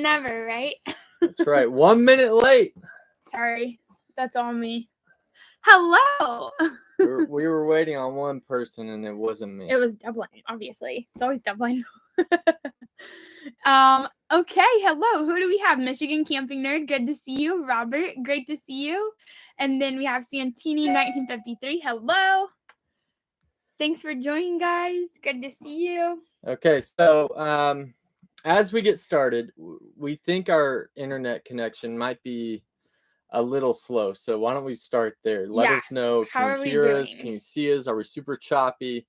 never, right? That's right. 1 minute late. Sorry. That's on me. Hello. We were waiting on one person, and it wasn't me. It was Dublin, obviously. It's always Dublin. Okay, hello. Who do we have? Michigan Camping Nerd. Good to see you. Robert, great to see you. And then we have Santini 1953. Hello. Thanks for joining, guys. Good to see you. Okay, so as we get started, we think our internet connection might be a little slow. So why don't we start there? Let us know. Can you hear us? Can you see us? Are we super choppy?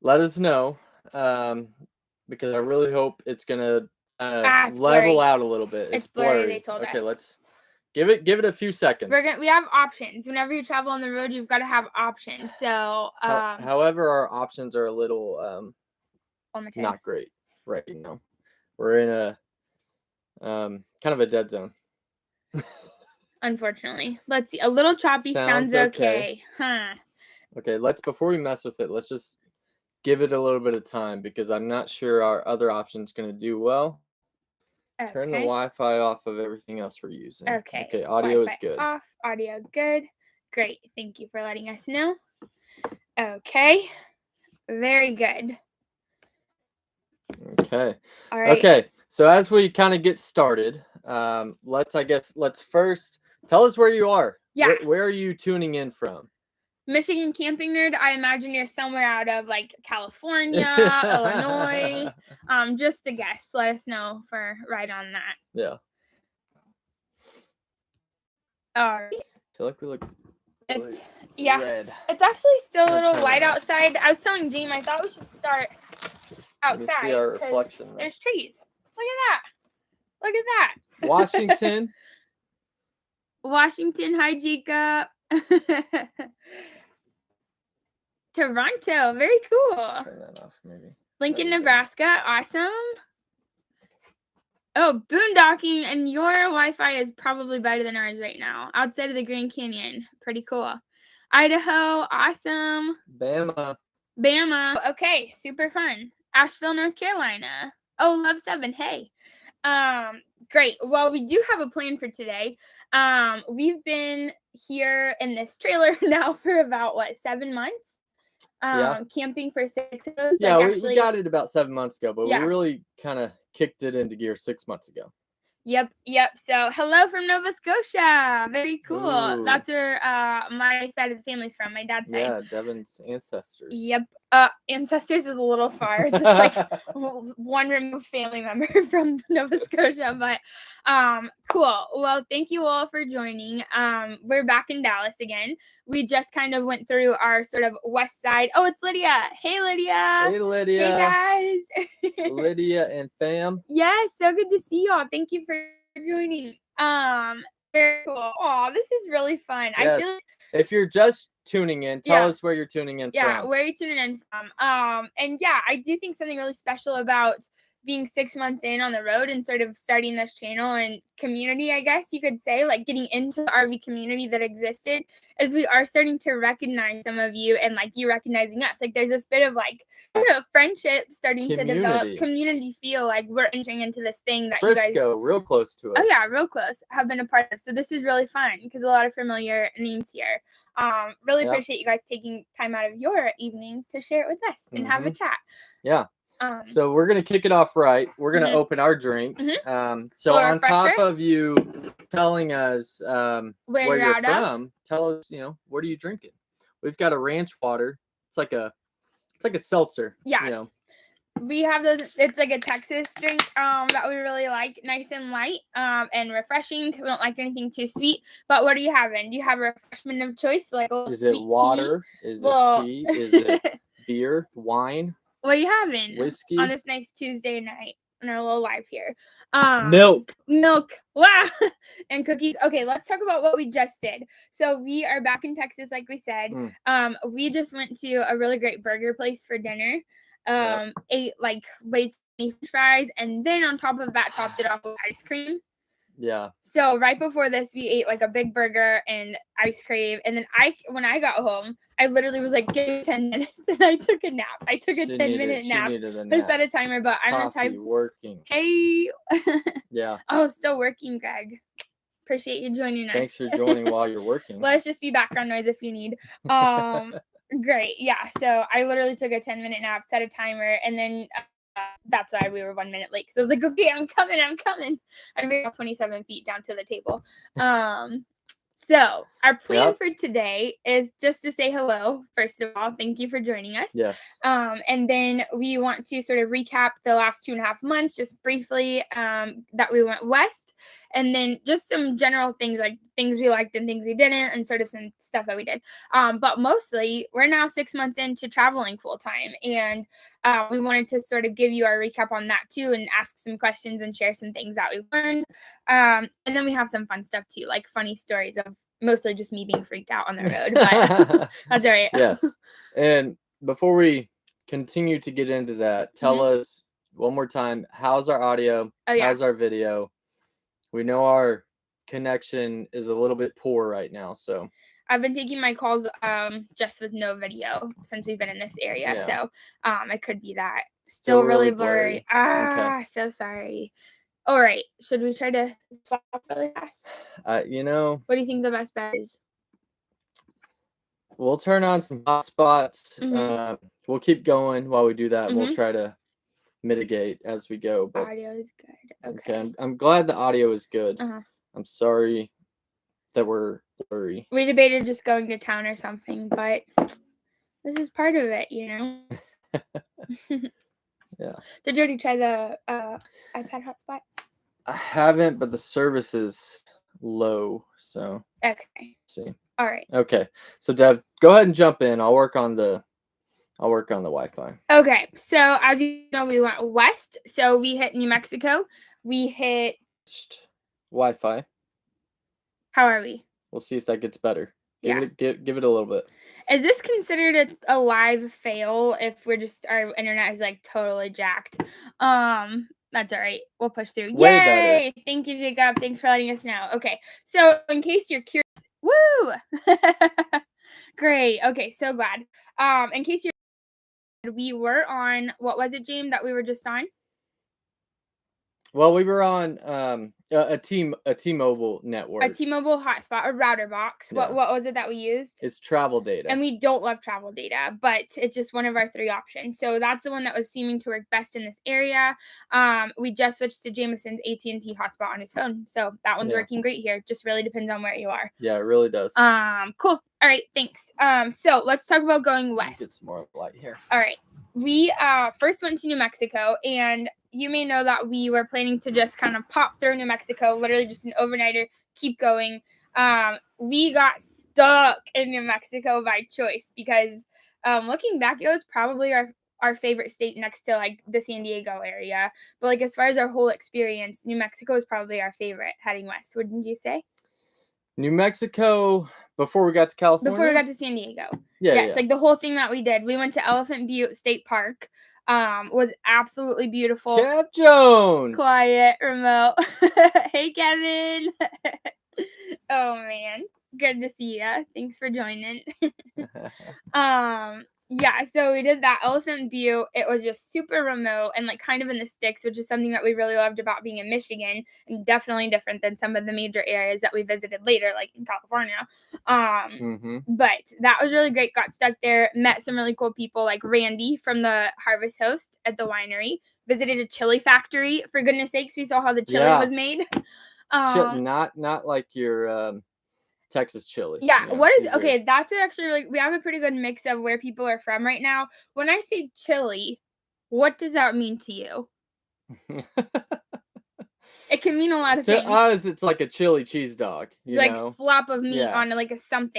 Let us know, because I really hope it's gonna level out a little bit. It's blurry. They told us. Okay, let's give it a few seconds. We have options. Whenever you travel on the road, you've got to have options. So, however, our options are a little not great right now. We're in a kind of a dead zone. Unfortunately, let's see. A little choppy sounds okay. Huh? Okay, before we mess with it, let's just give it a little bit of time because I'm not sure our other option's going to do well. Okay. Turn the Wi-Fi off of everything else we're using. Okay, audio Wi-Fi is good. Off, audio good. Great. Thank you for letting us know. Okay. Very good. Okay. All right. Okay. So as we kind of get started, let's first tell us where you are. Yeah. Where are you tuning in from? Michigan Camping Nerd. I imagine you're somewhere out of like California, Illinois. Just a guess. Let us know for right on that. Yeah. All right. I feel like we look red. It's actually still a little light outside. I was telling Jean I thought we should start outside. Let me see our reflection. There's trees. Look at that. Washington. Washington. Hi, Jacob. Toronto. Very cool. Let's turn that off, maybe. Lincoln, Nebraska. Awesome. Oh, boondocking, and your Wi-Fi is probably better than ours right now. Outside of the Grand Canyon. Pretty cool. Idaho. Awesome. Bama. Okay, super fun. Asheville, North Carolina. Oh, Love 7. Hey. Great. Well, we do have a plan for today. We've been here in this trailer now for about 7 months. Camping for 6 of those. Yeah, we got it about 7 months ago, but we really kind of kicked it into gear 6 months ago. Yep. So, hello from Nova Scotia. Very cool. Ooh. That's where my side of the family's from, my dad's side. Yeah, Devin's ancestors. Yep. Ancestors is a little far. So it's like one removed family member from Nova Scotia. But cool. Well, thank you all for joining. We're back in Dallas again. We just kind of went through our sort of west side. Oh, it's Lydia. Hey, Lydia. Hey, Lydia. Hey, guys. Lydia and fam. Yes, so good to see y'all. Thank you for joining. Very cool. Oh, this is really fun. Yes. I feel like if you're just tuning in, tell us where you're tuning in from. Yeah, where you're tuning in from. And yeah, I do think something really special about being 6 months in on the road and sort of starting this channel and community, I guess you could say, like getting into the RV community that existed, is we are starting to recognize some of you and like you recognizing us. Like there's this bit of like friendship starting to develop, community feel like we're entering into this thing that Frisco, you guys real close to us. Oh yeah, real close, have been a part of. So this is really fun because a lot of familiar names here. Really appreciate you guys taking time out of your evening to share it with us and have a chat. Yeah. So we're going to kick it off right. We're going to open our drink. So on top of you telling us where you're from, tell us, what are you drinking? We've got a ranch water. It's like a seltzer. Yeah. We have those. It's like a Texas drink that we really like. Nice and light and refreshing. We don't like anything too sweet. But what are you having? Do you have a refreshment of choice? Like a little Is it water? Tea? Is it tea? Is it beer? Wine? What are you having? Whiskey? On this nice Tuesday night on our little live here. Milk. Wow. And cookies. Okay, let's talk about what we just did. So we are back in Texas, like we said. We just went to a really great burger place for dinner. Ate like way too many french fries, and then on top of that, topped it off with ice cream. Yeah. So right before this, we ate like a big burger and ice cream. And then when I got home, I literally was like, give me 10 minutes. And I took a nap. I took a 10-minute nap. She needed a nap. I set a timer, but I'm the type. Working. Hey. Yeah. Oh, still working, Greg. Appreciate you joining us. Thanks for joining while you're working. Let us just be background noise if you need. Great. Yeah. So I literally took a 10-minute nap, set a timer, and then that's why we were 1 minute late. So I was like, okay, I'm coming. I made 27 feet down to the table. So our plan for today is just to say hello. First of all, thank you for joining us. Yes. And then we want to sort of recap the last 2.5 months, just briefly, that we went west. And then just some general things, like things we liked and things we didn't, and sort of some stuff that we did. But mostly, we're now 6 months into traveling full time. And we wanted to sort of give you our recap on that too, and ask some questions and share some things that we learned. And then we have some fun stuff too, like funny stories of mostly just me being freaked out on the road. But that's all right. Yes. And before we continue to get into that, tell us one more time, how's our audio? Oh, yeah. How's our video? We know our connection is a little bit poor right now, so I've been taking my calls just with no video since we've been in this area. Yeah. So it could be that. Still really blurry. Okay. So sorry. All right. Should we try to swap really fast? What do you think the best bet is? We'll turn on some hotspots. We'll keep going while we do that. We'll try to mitigate as we go. But audio is good. Okay. I'm glad the audio is good. I'm sorry that we're blurry. We debated just going to town or something, but this is part of it, Yeah. Did you already try the iPad hotspot? I haven't, but the service is low, so okay. Let's see. All right. Okay. So Dev, go ahead and jump in. I'll work on the Wi-Fi. Okay. So as you know, we went west. So we hit New Mexico. We hit Wi-Fi. How are we? We'll see if that gets better. Give it a little bit. Is this considered a live fail if our internet is like totally jacked? That's all right. We'll push through. Way Yay! Better. Thank you, Jacob. Thanks for letting us know. Okay. So in case you're curious, woo! Great. Okay. So glad. In case we were on, what was it, James, that we were just on? Well, we were on a T-Mobile network. A T-Mobile hotspot, a router box. Yeah. What was it that we used? It's travel data. And we don't love travel data, but it's just one of our 3 options. So that's the one that was seeming to work best in this area. We just switched to Jameson's AT&T hotspot on his phone. So that one's working great here. Just really depends on where you are. Yeah, it really does. Cool. All right, thanks. So let's talk about going west. Get some more light here. All right. We first went to New Mexico, and you may know that we were planning to just kind of pop through New Mexico, literally just an overnighter, keep going. We got stuck in New Mexico by choice because looking back, it was probably our favorite state next to like the San Diego area. But like as far as our whole experience, New Mexico is probably our favorite heading west. Wouldn't you say? New Mexico before we got to California? Before we got to San Diego. Yes, like the whole thing that we did. We went to Elephant Butte State Park. Was absolutely beautiful. Kev Jones. Quiet, remote. Hey, Kevin. Oh, man. Good to see you. Thanks for joining. Yeah, so we did that Elephant Butte. It was just super remote and like kind of in the sticks, which is something that we really loved about being in Michigan, and definitely different than some of the major areas that we visited later, like in California. But that was really great. Got stuck there, met some really cool people like Randy from the Harvest Host at the winery, visited a chili factory. For goodness sakes, we saw how the chili was made. Not like your Texas chili. Yeah. What is okay? That's actually really. We have a pretty good mix of where people are from right now. When I say chili, what does that mean to you? It can mean a lot of things. To us, it's like a chili cheese dog. It's like slop of meat on like some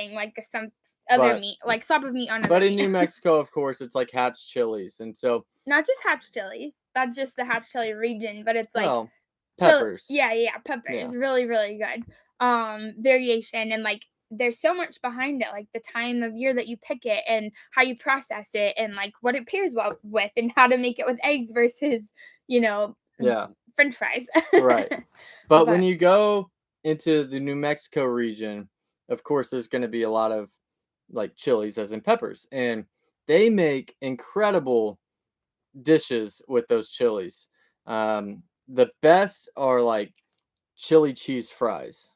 other meat, like slop of meat on. But in New Mexico, of course, it's like Hatch chilies, and so not just Hatch chilies. That's just the Hatch chili region, but it's like peppers. Peppers. Yeah. Really, really good. Variation, and like there's so much behind it, like the time of year that you pick it and how you process it and like what it pairs well with and how to make it with eggs versus French fries. Right. But when you go into the New Mexico region, of course, there's going to be a lot of like chilies, as in peppers, and they make incredible dishes with those chilies. The best are like chili cheese fries.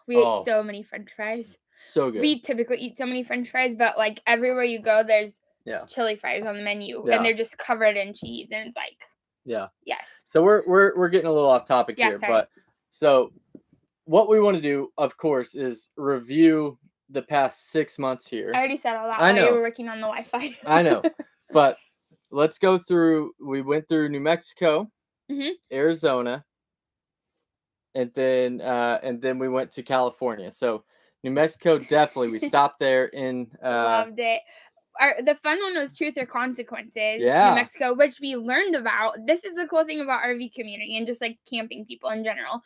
We ate so many French fries. So good. We typically eat so many French fries, but like everywhere you go, there's chili fries on the menu, and they're just covered in cheese, and it's like, yes. So we're getting a little off topic here, but so what we want to do, of course, is review the past 6 months here. I already said all that while you were working on the Wi-Fi. I know, but let's go through. We went through New Mexico, Arizona, and then we went to California. So New Mexico, definitely, we stopped there in. Loved it. The fun one was Truth or Consequences, New Mexico, which we learned about. This is the cool thing about RV community and just like camping people in general.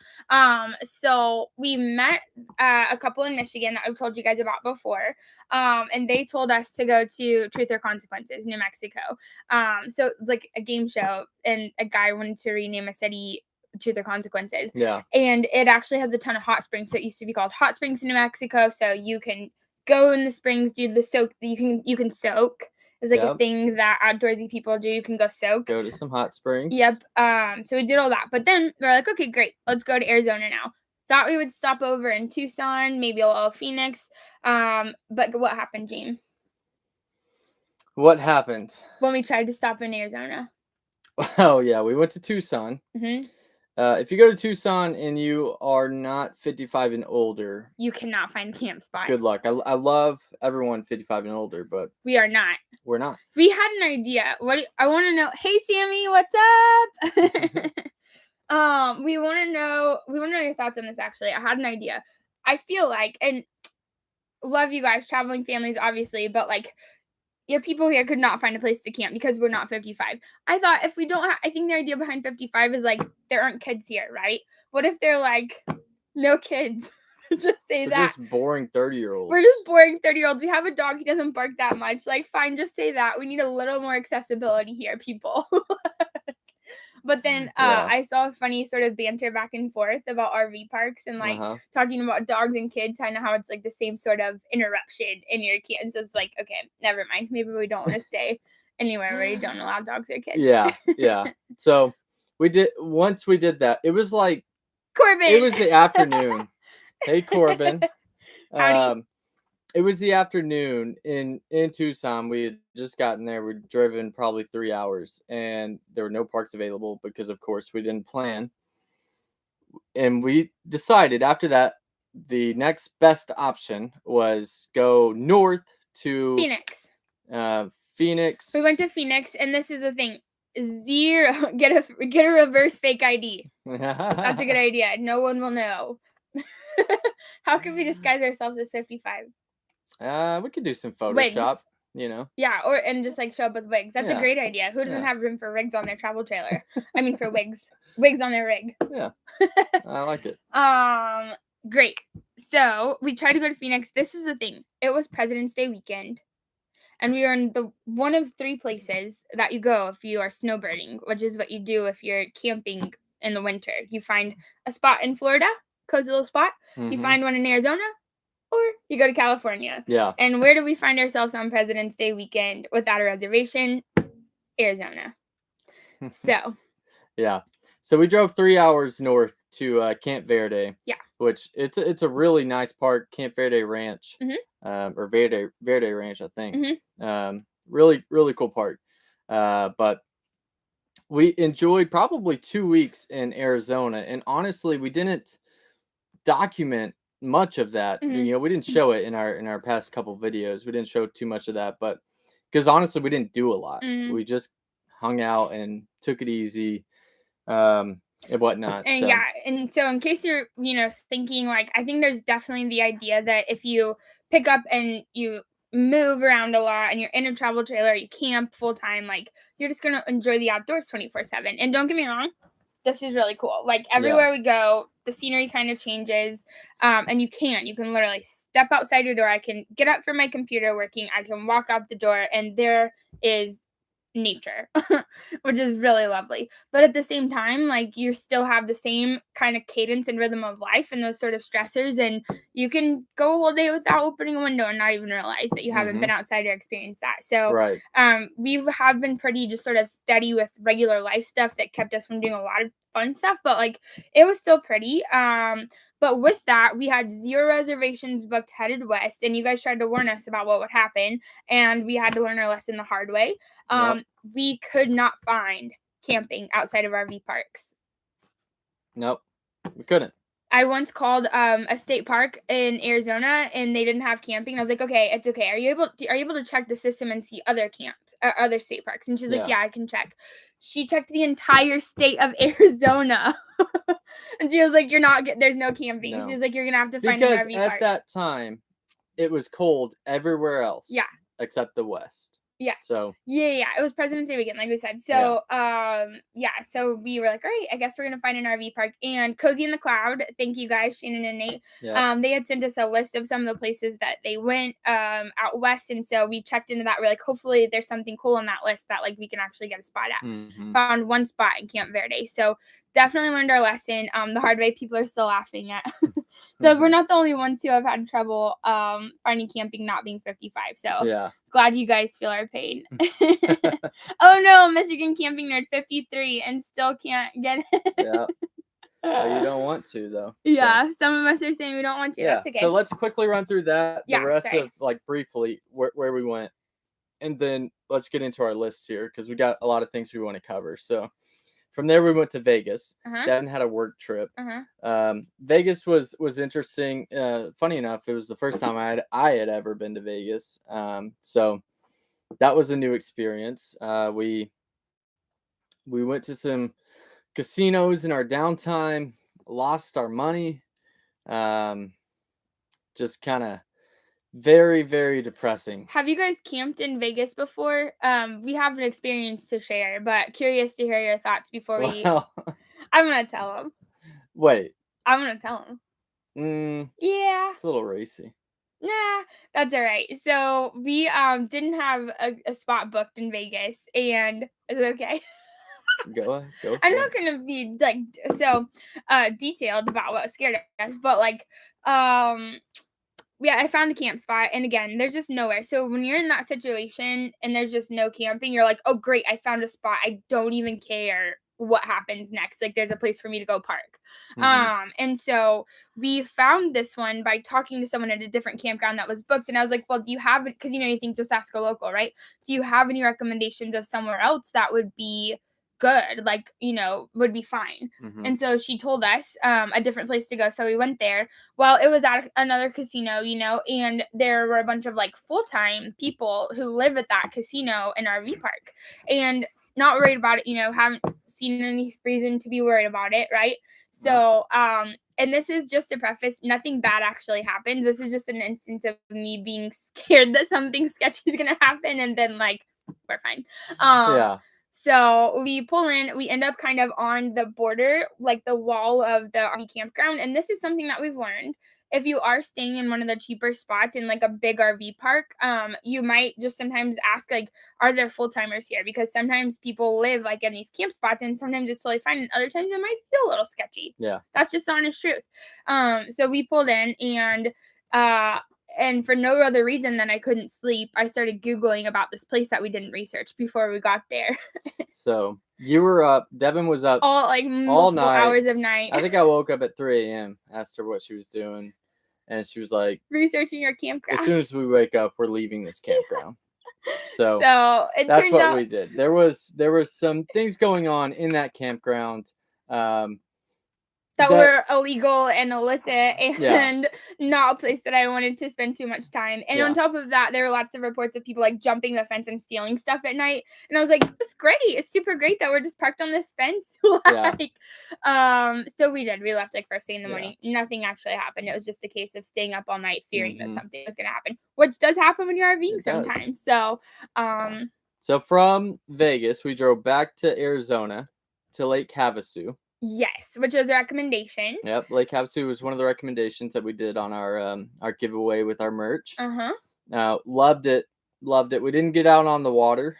So we met a couple in Michigan that I've told you guys about before, and they told us to go to Truth or Consequences, New Mexico. So like a game show, and a guy wanted to rename a city Truth or Consequences. Yeah. And it actually has a ton of hot springs. So it used to be called Hot Springs, New Mexico. So you can go in the springs, do the soak. You can soak. It's like a thing that outdoorsy people do. You can go soak. Go to some hot springs. Yep. So we did all that. But then we're like, okay, great. Let's go to Arizona now. Thought we would stop over in Tucson, maybe a little Phoenix. But what happened, Gene? What happened? When we tried to stop in Arizona. Oh, yeah. We went to Tucson. If you go to Tucson and you are not 55 and older, you cannot find a camp spot. Good luck. I love everyone 55 and older, but we are not. We're not. We had an idea. I want to know. Hey, Sammy, what's up? We want to know your thoughts on this. Actually, I had an idea. I feel like, and love you guys, traveling families, obviously, but like. Your people here could not find a place to camp because we're not 55. I thought if we don't I think the idea behind 55 is like there aren't kids here, right? What if they're like no kids? Just say we're that. Just boring 30-year-olds. We're just boring 30-year-olds. We have a dog. He doesn't bark that much. Like fine, just say that. We need a little more accessibility here, people. But then I saw a funny sort of banter back and forth about RV parks and like talking about dogs and kids, kind of how it's like the same sort of interruption in your kids. So it's like, okay, never mind. Maybe we don't want to stay anywhere where you don't allow dogs or kids. Yeah. So once we did that, it was like Corbin. It was the afternoon. Hey, Corbin. Howdy. It was the afternoon in Tucson. We had just gotten there. We'd driven probably 3 hours, and there were no parks available because, of course, we didn't plan. And we decided after that, the next best option was go north to Phoenix. We went to Phoenix, and this is the thing: zero. Get a reverse fake ID. That's a good idea. No one will know. How can we disguise ourselves as 55? We could do some Photoshop, wigs. Yeah, and just like show up with wigs. That's a great idea. Who doesn't have room for rigs on their travel trailer? I mean, for wigs on their rig. Yeah, I like it. Great. So we tried to go to Phoenix. This is the thing. It was President's Day weekend, and we were in the one of 3 places that you go if you are snowbirding, which is what you do if you're camping in the winter. You find a spot in Florida, cozy little spot. You find one in Arizona. Or you go to California. Yeah. And where do we find ourselves on President's Day weekend without a reservation? Arizona. So. Yeah. So we drove 3 hours north to Camp Verde. Yeah. Which it's a really nice park, Camp Verde Ranch. Or Verde Ranch, I think. Really, really cool park. But we enjoyed probably 2 weeks in Arizona. And honestly, we didn't document much of that. We didn't show it in our past couple videos. We didn't show too much of that, but because honestly we didn't do a lot. We just hung out and took it easy and whatnot. And so in case you're thinking, like, I think there's definitely the idea that if you pick up and you move around a lot and you're in a travel trailer, you camp full time, like you're just gonna enjoy the outdoors 24/7. And don't get me wrong, this is really cool. Like everywhere we go, the scenery kind of changes. And you can literally step outside your door. I can get up from my computer working. I can walk out the door and there is nature, which is really lovely. But at the same time, like, you still have the same kind of cadence and rhythm of life and those sort of stressors, and you can go a whole day without opening a window and not even realize that you haven't been outside or experienced that. So we have been pretty just sort of steady with regular life stuff that kept us from doing a lot of fun stuff, but like it was still pretty. But with that, we had 0 reservations booked headed west, and you guys tried to warn us about what would happen, and we had to learn our lesson the hard way. We could not find camping outside of RV parks. Nope, we couldn't. I once called a state park in Arizona, and they didn't have camping. I was like, okay, it's okay. Are you able to check the system and see other camps, other state parks? And she's like, yeah, I can check. She checked the entire state of Arizona, and she was like, there's no camping. No. She was like, you're gonna have to find an RV park. Because at that time, it was cold everywhere else. Yeah. Except the West. Yeah. So yeah, it was President's Day weekend, like we said. So so we were like, all right, I guess we're gonna find an RV park. And Cozy in the Cloud, thank you guys, Shannon and Nate. They had sent us a list of some of the places that they went out west, and so we checked into that. We're like, hopefully there's something cool on that list that like we can actually get a spot at. Found one spot in Camp Verde. So definitely learned our lesson the hard way. People are still laughing at. So we're not the only ones who have had trouble finding camping not being 55. So glad you guys feel our pain. Oh no, Michigan camping nerd 53 and still can't get it. Well, you don't want to though. Yeah, some of us are saying we don't want to. That's okay. So let's quickly run through that. The rest of like briefly where we went, and then let's get into our list here because we got a lot of things we want to cover. So. From there, we went to Vegas. Devin had a work trip. Vegas was interesting. Funny enough, it was the first time I had ever been to Vegas. So that was a new experience. We went to some casinos in our downtime, lost our money. Just kind of very, very depressing. Have you guys camped in Vegas before? We have an experience to share, but curious to hear your thoughts before we. I'm gonna tell them. Wait. I'm gonna tell them. Yeah. It's a little racy. Nah, that's all right. So we didn't have a spot booked in Vegas, and it's okay. Go I'm not gonna be like so detailed about what scared us, but like I found a camp spot, and again, there's just nowhere. So when you're in that situation and there's just no camping, you're like, oh great, I found a spot. I don't even care what happens next. Like there's a place for me to go park. And so we found this one by talking to someone at a different campground that was booked, and I was like, well, do you have it? Because you think just ask a local, right? Do you have any recommendations of somewhere else that would be good, like would be fine? And so she told us a different place to go, so we went there. Well, it was at another casino, and there were a bunch of like full-time people who live at that casino and RV park, and not worried about it, haven't seen any reason to be worried about it, right? So and this is just a preface, nothing bad actually happens. This is just an instance of me being scared that something sketchy is gonna happen, and then like we're fine. So we pull in, we end up kind of on the border, like the wall of the RV campground. And this is something that we've learned. If you are staying in one of the cheaper spots in like a big RV park, you might just sometimes ask, like, are there full-timers here? Because sometimes people live like in these camp spots, and sometimes it's totally fine, and other times it might feel a little sketchy. Yeah. That's just honest truth. So we pulled in, and for no other reason than I couldn't sleep, I started Googling about this place that we didn't research before we got there. So you were up. Devin was up multiple night. Hours of night. I think I woke up at 3 a.m. Asked her what she was doing, and she was like, researching your campground. As soon as we wake up, we're leaving this campground. So that's what we did. There were some things going on in that campground. That were illegal and illicit, and not a place that I wanted to spend too much time. And on top of that, there were lots of reports of people like jumping the fence and stealing stuff at night. And I was like, it's great. It's super great that we're just parked on this fence. So we did. We left like first thing in the morning. Nothing actually happened. It was just a case of staying up all night, fearing that something was going to happen, which does happen when you're RVing sometimes. So, so from Vegas, we drove back to Arizona to Lake Havasu. Yes, which was a recommendation. Yep, Lake Havasu was one of the recommendations that we did on our giveaway with our merch. Loved it. We didn't get out on the water.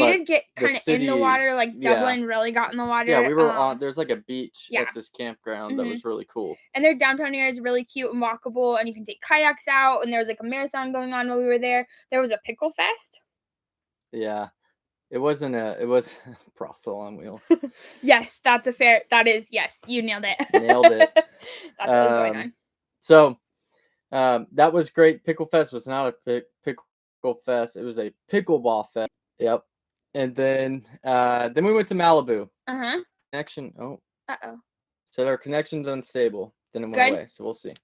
We did get kind of in the water, like Dublin really got in the water. Yeah, we were on. There's like a beach at this campground that was really cool. And their downtown area is really cute and walkable, and you can take kayaks out. And there was like a marathon going on while we were there. There was a pickle fest. Yeah, it was brothel on wheels. Yes, yes, you nailed it. Nailed it. That's what was going on. So, that was great. Pickle fest was not a pickle fest. It was a pickleball fest. Yep. And then we went to Malibu. Connection. Oh. So our connection's unstable. Then it went away. So we'll see.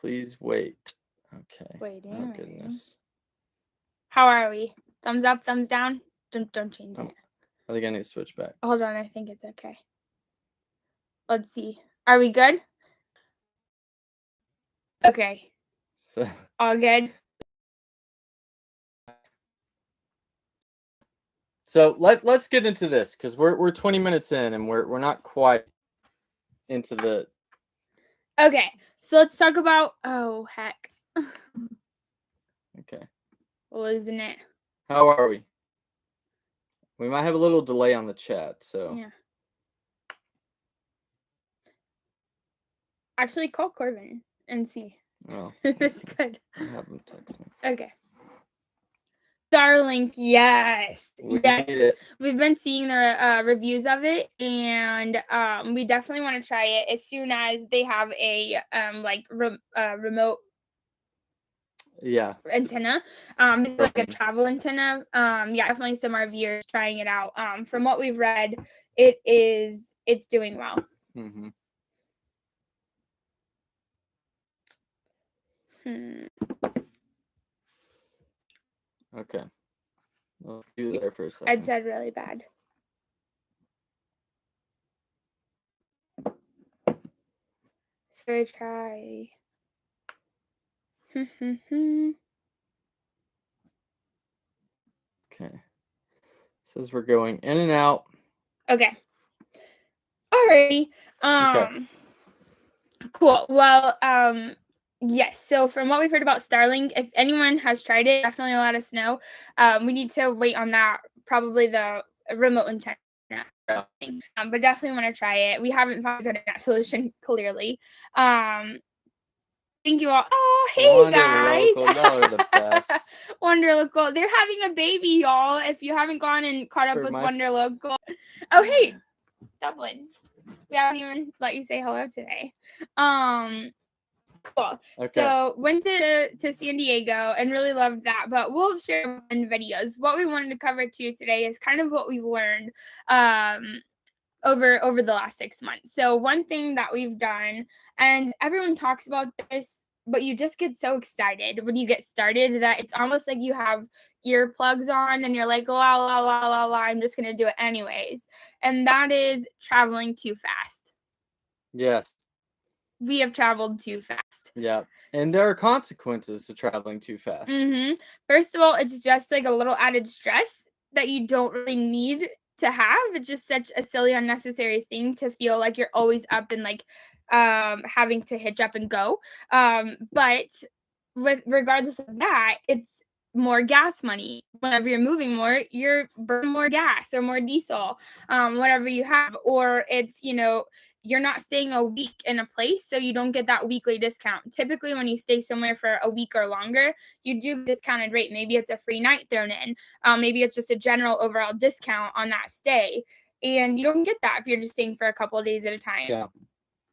Please wait. Okay. Waiting. Oh goodness. How are we? Thumbs up, thumbs down? Don't change it. I think I need to switch back. Hold on, I think it's okay. Let's see. Are we good? Okay. So, all good. So let's get into this because we're 20 minutes in and we're not quite into the. Okay, so let's talk about. Oh heck. Okay. Losing it. How are we? We might have a little delay on the chat, so. Yeah. Actually, call Corbin and see. Oh, that's good. I'll have him text me. Okay. Starlink, yes. Yes. We've been seeing the reviews of it, and we definitely want to try it as soon as they have a remote antenna. It's like a travel antenna. Definitely some of our viewers trying it out. From what we've read, it's doing well. Mm-hmm. Okay. I'll do there for a second. I'd said really bad. Should I try? Okay. Says we're going in and out. Okay. Alrighty. Okay. Cool. Well, yes. So from what we've heard about Starlink, if anyone has tried it, definitely let us know. We need to wait on that, probably the remote antenna. Yeah. But definitely want to try it. We haven't found a good internet solution, clearly. Thank you all. Oh, hey Wonder guys. Local. Y'all are the best. Wonder Local. They're having a baby, y'all. If you haven't gone and caught up with Wonder Local. Oh, hey, Dublin. We haven't even let you say hello today. Cool. Okay. So went to San Diego and really loved that, but we'll share in videos. What we wanted to cover too today is kind of what we've learned over the last 6 months. So one thing that we've done, and everyone talks about this, but you just get so excited when you get started that it's almost like you have earplugs on and you're like, la, la, la, la, la, I'm just going to do it anyways. And that is traveling too fast. Yes. We have traveled too fast. Yeah. And there are consequences to traveling too fast. Mm-hmm. First of all, it's just like a little added stress that you don't really need to have. It's just such a silly, unnecessary thing to feel like you're always up and like having to hitch up and go. But regardless of that, it's more gas money. Whenever you're moving more, you're burning more gas or more diesel, whatever you have. Or it's, you're not staying a week in a place, so you don't get that weekly discount. Typically, when you stay somewhere for a week or longer, you do discounted rate. Maybe it's a free night thrown in. Maybe it's just a general overall discount on that stay. And you don't get that if you're just staying for a couple of days at a time. Yeah.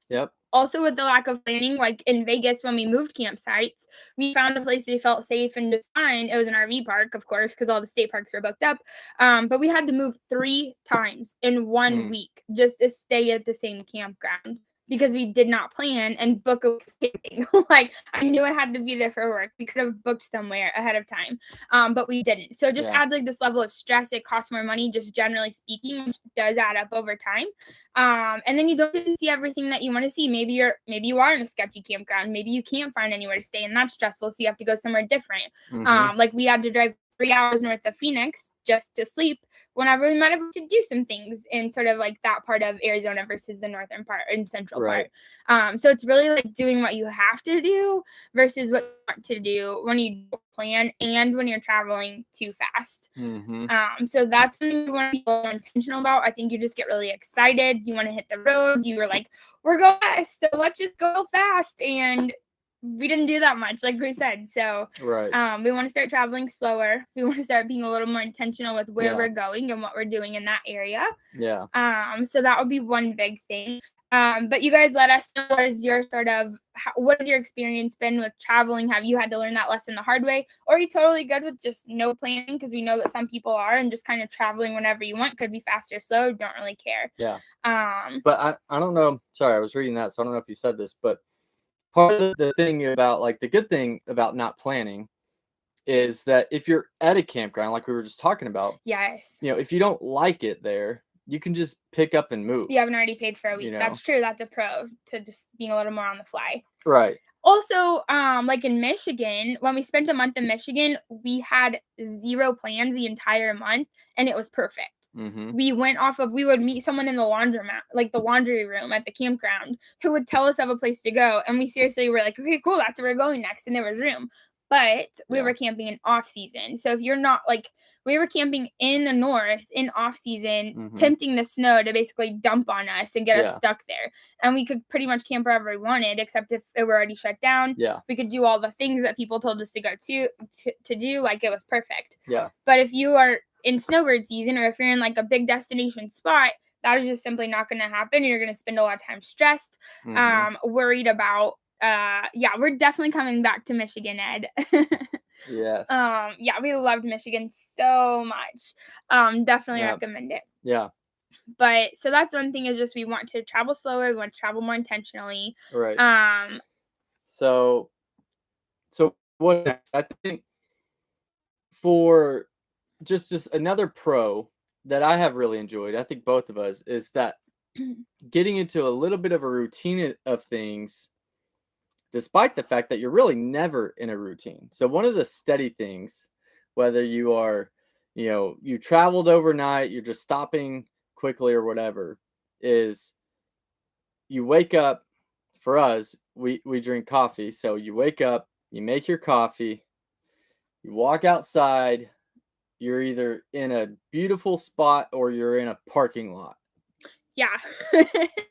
Yep. Also, with the lack of planning, like in Vegas, when we moved campsites, we found a place we felt safe and just fine. It was an RV park, of course, because all the state parks were booked up. But we had to move 3 times in 1 week just to stay at the same campground because we did not plan and book a thing. Like, I knew I had to be there for work. We could have booked somewhere ahead of time, but we didn't. So it just adds like this level of stress. It costs more money, just generally speaking, which does add up over time. And then you don't get to see everything that you want to see. Maybe you are in a sketchy campground. Maybe you can't find anywhere to stay, and that's stressful. So you have to go somewhere different. Like we had to drive 3 hours north of Phoenix just to sleep, whenever we might have to do some things in sort of like that part of Arizona versus the northern part and central part. So it's really like doing what you have to do versus what you want to do when you plan and when you're traveling too fast. So that's something you want to be more intentional about. I think you just get really excited. You want to hit the road. You were like, we're going fast, so let's just go fast. And we didn't do that much, like we said. So we want to start traveling slower. We want to start being a little more intentional with where we're going and what we're doing in that area. So that would be one big thing. But you guys let us know, what is your what has your experience been with traveling? Have you had to learn that lesson the hard way? Or are you totally good with just no planning? Because we know that some people are, and just kind of traveling whenever you want, could be fast or slow, don't really care. But I don't know. Sorry, I was reading that, so I don't know if you said this, but part of the thing about, like, the good thing about not planning is that if you're at a campground, like we were just talking about, if you don't like it there, you can just pick up and move. You haven't already paid for a week. That's true. That's a pro to just being a little more on the fly. Also, like in Michigan, when we spent a month in Michigan, we had 0 plans the entire month, and it was perfect. We went off of, we would meet someone in the laundromat, like the laundry room at the campground, who would tell us of a place to go. And we seriously were like, okay, cool, that's where we're going next. And there was room. But we were camping in off season. So if you're not like, we were camping in the north in off season, tempting the snow to basically dump on us and get us stuck there. And we could pretty much camp wherever we wanted, except if it were already shut down. We could do all the things that people told us to go to do. Like, it was perfect. But if you are in snowbird season, or if you're in like a big destination spot, that is just simply not going to happen. You're going to spend a lot of time stressed, worried about, we're definitely coming back to Michigan, Ed. We loved Michigan so much. Definitely recommend it. But so that's one thing, is just we want to travel slower. We want to travel more intentionally. So what next? I think for just another pro that I have really enjoyed, I think both of us, is that getting into a little bit of a routine of things, despite the fact that you're really never in a routine. So one of the steady things, whether you are, you traveled overnight, you're just stopping quickly or whatever, is you wake up. For us, we drink coffee. So you wake up, you make your coffee, you walk outside, you're either in a beautiful spot or you're in a parking lot.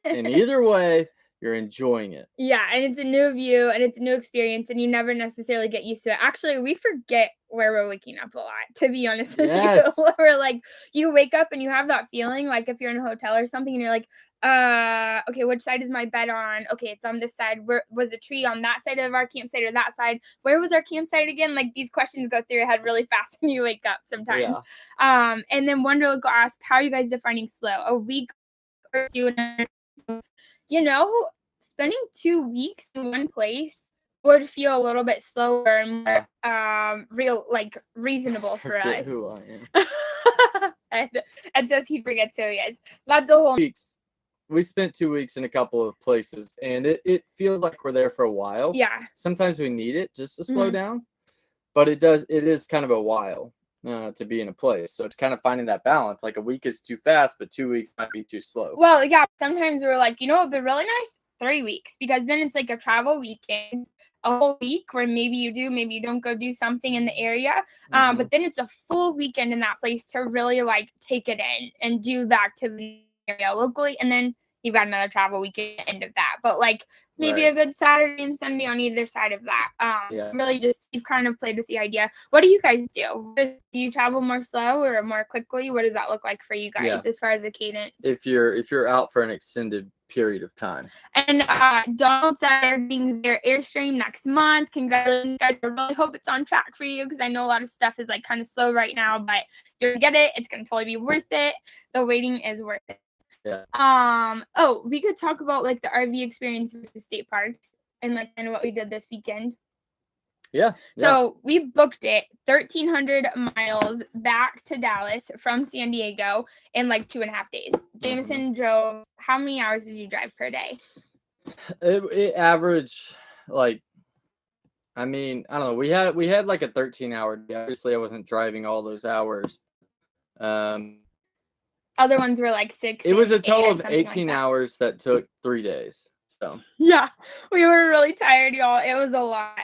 And either way, you're enjoying it. And it's a new view and it's a new experience, and you never necessarily get used to it. Actually, we forget where we're waking up a lot, to be honest with you. We're like, you wake up and you have that feeling, like if you're in a hotel or something, and you're like, okay, which side is my bed on? Okay, it's on this side. Where was the tree, on that side of our campsite or that side? Where was our campsite again? Like, these questions go through your head really fast when you wake up sometimes. And then Wonderlook asked, how are you guys defining slow? A week or two? Spending 2 weeks in one place would feel a little bit slower and more reasonable for us. Who I am. and says he forgets who he is. That's a whole weeks. We spent 2 weeks in a couple of places, and it feels like we're there for a while. Sometimes we need it just to slow down, but it is kind of a while to be in a place. So it's kind of finding that balance. Like, a week is too fast, but 2 weeks might be too slow. Well, sometimes we're like, it'd be really nice 3 weeks, because then it's like a travel weekend, a whole week where maybe you do, maybe you don't go do something in the area. But then it's a full weekend in that place to really like take it in and do the activity area locally. And then you've got another travel weekend end of that. But like maybe a good Saturday and Sunday on either side of that. Really just, you've kind of played with the idea. What do you guys do? Do you travel more slow or more quickly? What does that look like for you guys as far as the cadence? If you're out for an extended period of time. And Donald said they're being their Airstream next month. Congratulations, guys. I really hope it's on track for you, because I know a lot of stuff is like kind of slow right now, but you're gonna get it. It's gonna totally be worth it. The waiting is worth it. We could talk about like the RV experience versus state parks and like kind of what we did this weekend. So we booked it 1,300 miles back to Dallas from San Diego in like 2.5 days. Jameson drove, how many hours did you drive per day? It averaged like, I don't know. We had like a 13-hour day. Obviously, I wasn't driving all those hours. Other ones were like 6. It was a total of 18 hours that took 3 days. So yeah, we were really tired, y'all. It was a lot.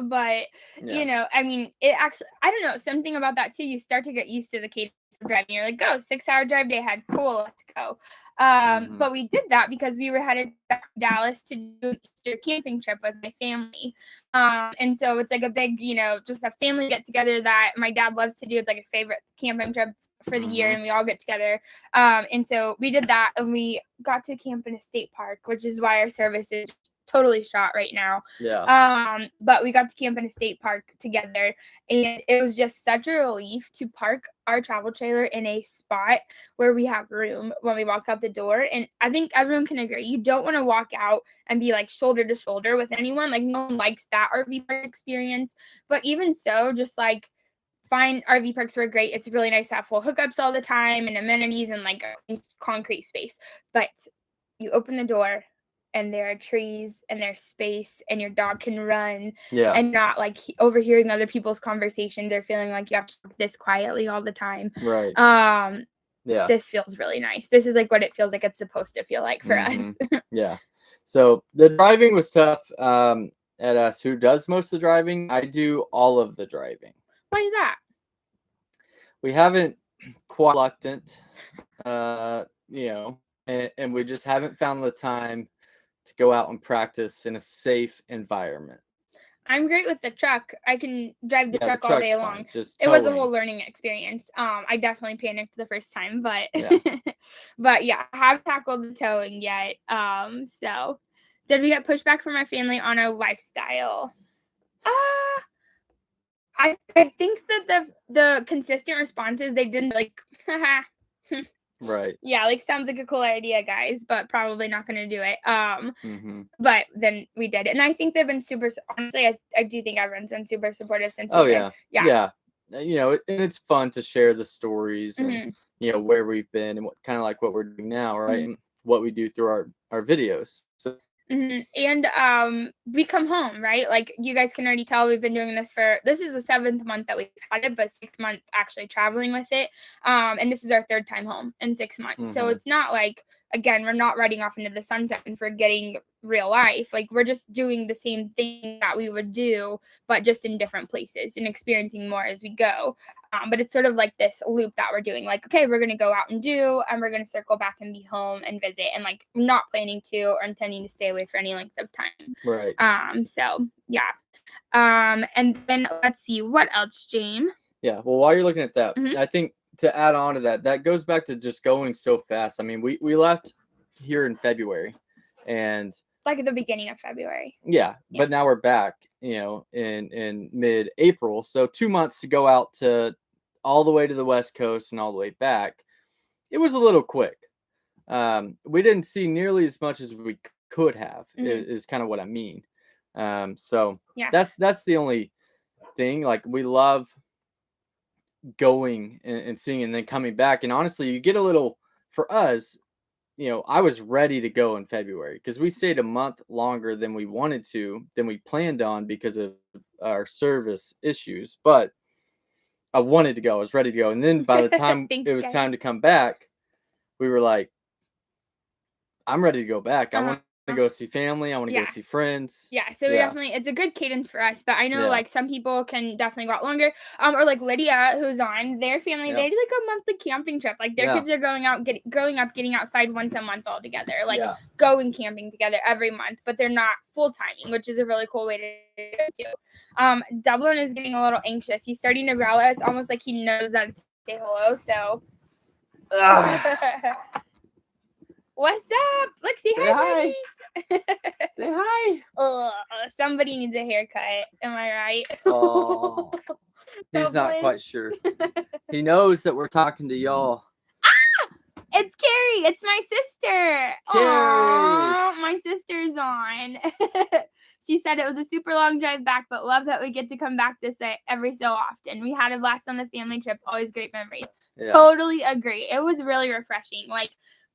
But you know, I mean, it actually, I don't know, something about that too. You start to get used to the cadence of driving. You're like, go 6-hour drive day ahead. Cool, let's go. But we did that because we were headed back to Dallas to do an Easter camping trip with my family. And so it's like a big, you know, just a family get together that my dad loves to do. It's like his favorite camping trip for the year, and we all get together. And so we did that, and we got to camp in a state park, which is why our service is totally shot right now. Yeah. But we got to camp in a state park together, and it was just such a relief to park our travel trailer in a spot where we have room when we walk out the door. And I think everyone can agree, you don't want to walk out and be like shoulder to shoulder with anyone. Like, no one likes that RV park experience. But even so, just like, fine, RV parks were great. It's really nice to have full hookups all the time and amenities and like a concrete space. But you open the door and there are trees and there's space and your dog can run and not like overhearing other people's conversations or feeling like you have to talk this quietly all the time. Right. This feels really nice. This is like what it feels like it's supposed to feel like for us. Yeah. So the driving was tough at us. Who does most of the driving? I do all of the driving. Why is that? We haven't quite reluctant, you know, and we just haven't found the time to go out and practice in a safe environment. I'm great with the truck. I can drive the truck all day long. It was a whole learning experience. I definitely panicked the first time, but but yeah, I haven't tackled the towing yet. So did we get pushback from our family on our lifestyle? I think that the consistent responses, they didn't like, right. Yeah, like, sounds like a cool idea, guys, but probably not going to do it. But then we did it. And I think they've been super, honestly, I do think everyone's been super supportive since. Yeah. You know, and it's fun to share the stories and, you know, where we've been and what kind of like what we're doing now, right? And what we do through our videos. So. And we come home, right? Like, you guys can already tell we've been doing this is the 7th month that we've had it, but 6th month actually traveling with it. And this is our 3rd time home in 6 months. So it's not like, again, we're not riding off into the sunset and forgetting real life. Like, we're just doing the same thing that we would do, but just in different places and experiencing more as we go. But it's sort of like this loop that we're doing. Like, okay, we're going to go out and do, and we're going to circle back and be home and visit, and like not planning to or intending to stay away for any length of time. Right. So yeah. And then let's see, what else, James? Yeah. Well, while you're looking at that, I think to add on to that goes back to just going so fast. I mean, we left here in February, and like at the beginning of February. Yeah. But now we're back, you know, in mid-April. So 2 months to go out to all the way to the West Coast and all the way back. It was a little quick. We didn't see nearly as much as we could have, is kind of what I mean. So that's the only thing. Like, we love going and seeing and then coming back. And honestly, you get a little, for us, you know, I was ready to go in February because we stayed a month longer than we wanted to, than we planned on because of our service issues. But I wanted to go. I was ready to go. And then by the time it was time to come back, we were like, I'm ready to go back. I want to go see family. I want to go see friends. Yeah. So definitely, it's a good cadence for us. But I know like some people can definitely go out longer. Or like Lydia, who's on, their family, they do like a monthly camping trip. Like, their kids are growing up, getting outside once a month all together. Like, going camping together every month. But they're not full timing, which is a really cool way to do it too. Dublin is getting a little anxious. He's starting to growl at us, almost like he knows that to say hello. So. What's up? Look, say hi. Say hi. Somebody needs a haircut. Am I right? Oh, he's not quite sure. He knows that we're talking to y'all. It's Carrie. It's my sister. Carrie. My sister's on. She said it was a super long drive back, but love that we get to come back this way every so often. We had a blast on the family trip. Always great memories. Yeah. Totally agree. It was really refreshing. Like,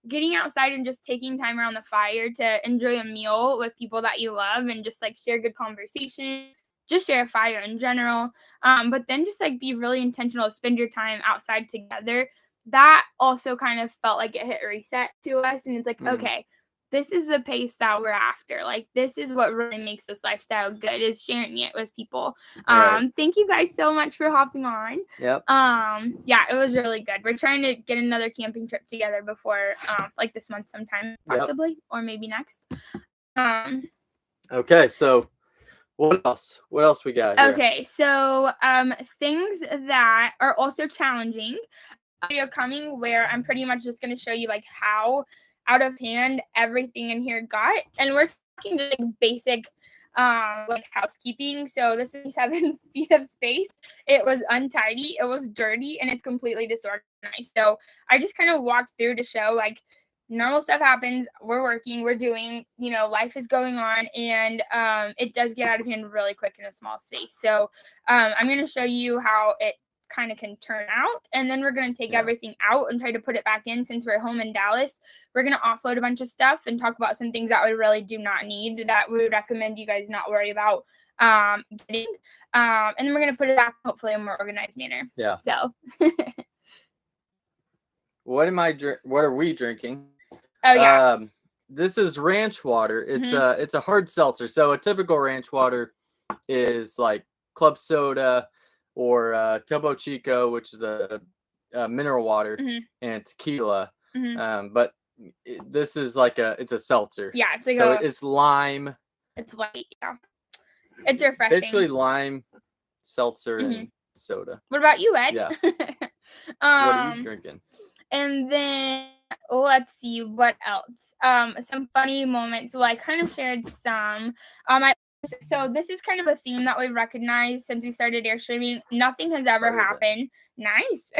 getting outside and just taking time around the fire to enjoy a meal with people that you love and just like share good conversation, just share a fire in general. But then just like be really intentional, spend your time outside together. that also kind of felt like it hit reset to us. And it's like, okay, this is the pace that we're after. Like, this is what really makes this lifestyle good, is sharing it with people. Right. Thank you guys so much for hopping on. Yep. Yeah, it was really good. We're trying to get another camping trip together before, like this month sometime, possibly, or maybe next. Okay, so what else? What else we got here? Okay, so things that are also challenging. Video coming where I'm pretty much just going to show you like how out of hand everything in here got, and we're talking like basic like housekeeping. So this is 7 feet of space. It was untidy, it was dirty, and it's completely disorganized. So I just kind of walked through to show like normal stuff happens, we're working, we're doing, life is going on, and it does get out of hand really quick in a small space. So I'm going to show you how it kind of can turn out, and then we're going to take everything out and try to put it back in. Since we're home in Dallas, we're going to offload a bunch of stuff and talk about some things that we really do not need, that we would recommend you guys not worry about getting, and then we're going to put it back hopefully in a more organized manner. So what are we drinking? Oh yeah. This is ranch water. It's a hard seltzer. So a typical ranch water is like club soda or Topo Chico, which is a mineral water, and tequila. But this is like it's a seltzer. Yeah, it's like it's lime. It's light. Yeah, it's refreshing. Basically lime, seltzer, and soda. What about you, Ed? Yeah. What are you drinking? And then let's see what else. Some funny moments. Well, I kind of shared some. So this is kind of a theme that we've recognized since we started air streaming. Nothing has ever happened. Nice.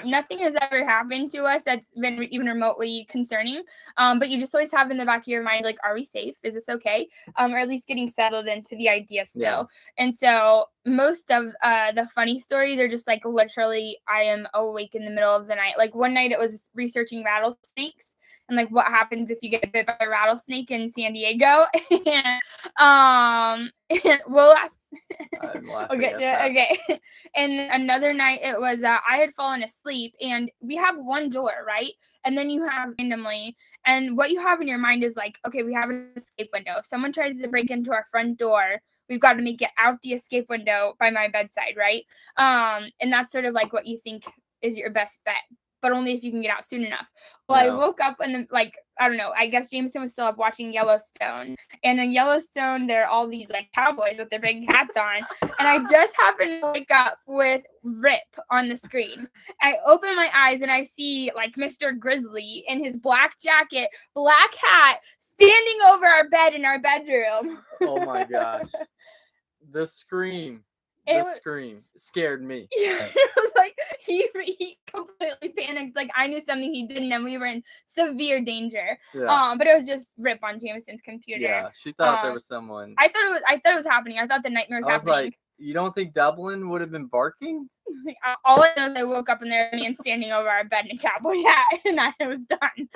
Nothing has ever happened to us that's been even remotely concerning. But you just always have in the back of your mind, like, are we safe? Is this okay? Or at least getting settled into the idea still. Yeah. And so most of the funny stories are just like literally I am awake in the middle of the night. Like one night it was researching rattlesnakes. And like what happens if you get bit by a rattlesnake in San Diego. And we'll ask. Okay. And another night it was I had fallen asleep, and we have one door, right? And then you have randomly, and what you have in your mind is like, okay, we have an escape window. If someone tries to break into our front door, we've got to make it out the escape window by my bedside, right? And that's sort of like what you think is your best bet, but only if you can get out soon enough. Well, I woke up and like, I don't know, I guess Jameson was still up watching Yellowstone. And in Yellowstone, there are all these like cowboys with their big hats on. And I just happened to wake up with Rip on the screen. I open my eyes and I see like Mr. Grizzly in his black jacket, black hat, standing over our bed in our bedroom. Oh my gosh. The scream scared me. Yeah, it was like he completely panicked. Like I knew something he didn't, and we were in severe danger. Yeah. But it was just Rip on Jameson's computer. Yeah, she thought there was someone. I thought it was happening. I thought the nightmare was happening. Like, you don't think Dublin would have been barking? All I know is I woke up and there was a man standing over our bed in a cowboy hat, and I was done.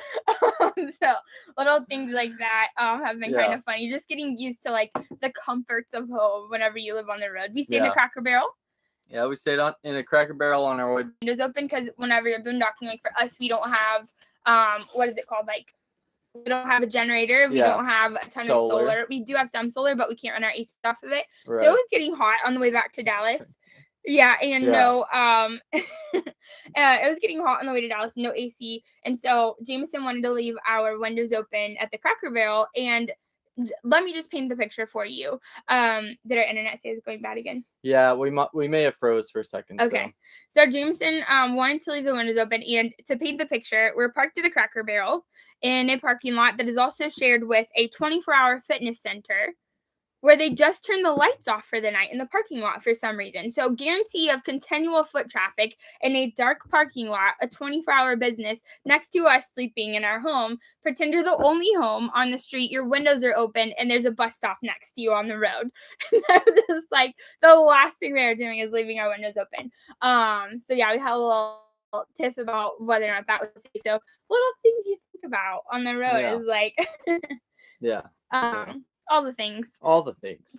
So little things like that have been kind of funny. Just getting used to like the comforts of home whenever you live on the road. We stayed in a Cracker Barrel. Yeah, we stayed in a Cracker Barrel on our way. Windows open because whenever you're boondocking, like for us, we don't have what is it called? Like we don't have a generator. We don't have a ton of solar. We do have some solar, but we can't run our AC off of it. Right. So it was getting hot on the way back to Dallas. Yeah, and no, it was getting hot on the way to Dallas, no AC. And so Jameson wanted to leave our windows open at the Cracker Barrel. And let me just paint the picture for you. Did our internet say it was going bad again? Yeah, we may have froze for a second. Okay. So Jameson wanted to leave the windows open, and to paint the picture, we're parked at a Cracker Barrel in a parking lot that is also shared with a 24-hour fitness center, where they just turned the lights off for the night in the parking lot for some reason. So guarantee of continual foot traffic in a dark parking lot, a 24-hour business next to us sleeping in our home. Pretend you're the only home on the street. Your windows are open and there's a bus stop next to you on the road. And that was just like the last thing they were doing is leaving our windows open. So yeah, we had a little tiff about whether or not that was safe. So little things you think about on the road is like all the things.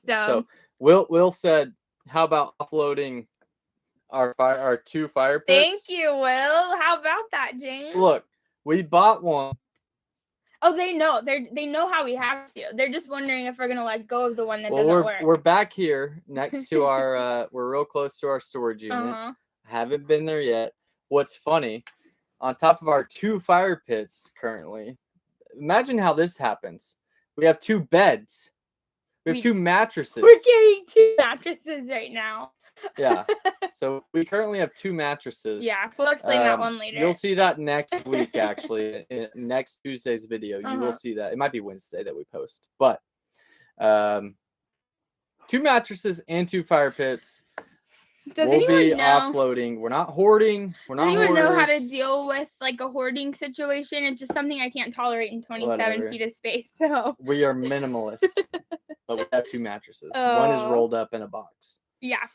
So Will said, how about offloading our 2 fire pits. Thank you, Will. How about that, James? Look, we bought one. Oh, they know. They know how we have to. They're just wondering if we're gonna let go of the one that doesn't work. We're back here next to our. We're real close to our storage unit. Haven't been there yet. What's funny, on top of our 2 fire pits currently, imagine how this happens. We have 2 beds. We have 2 mattresses. We're getting 2 mattresses right now. Yeah. So we currently have 2 mattresses. Yeah, we'll explain that one later. You'll see that next week, actually. In next Tuesday's video, you will see that. It might be Wednesday that we post. But 2 mattresses and 2 fire pits. We'll be offloading. We're not hoarding. We're not hoarders. Does anyone know how to deal with like a hoarding situation? It's just something I can't tolerate in 27 feet of space. So we are minimalists, but we have 2 mattresses. One is rolled up in a box. Yeah.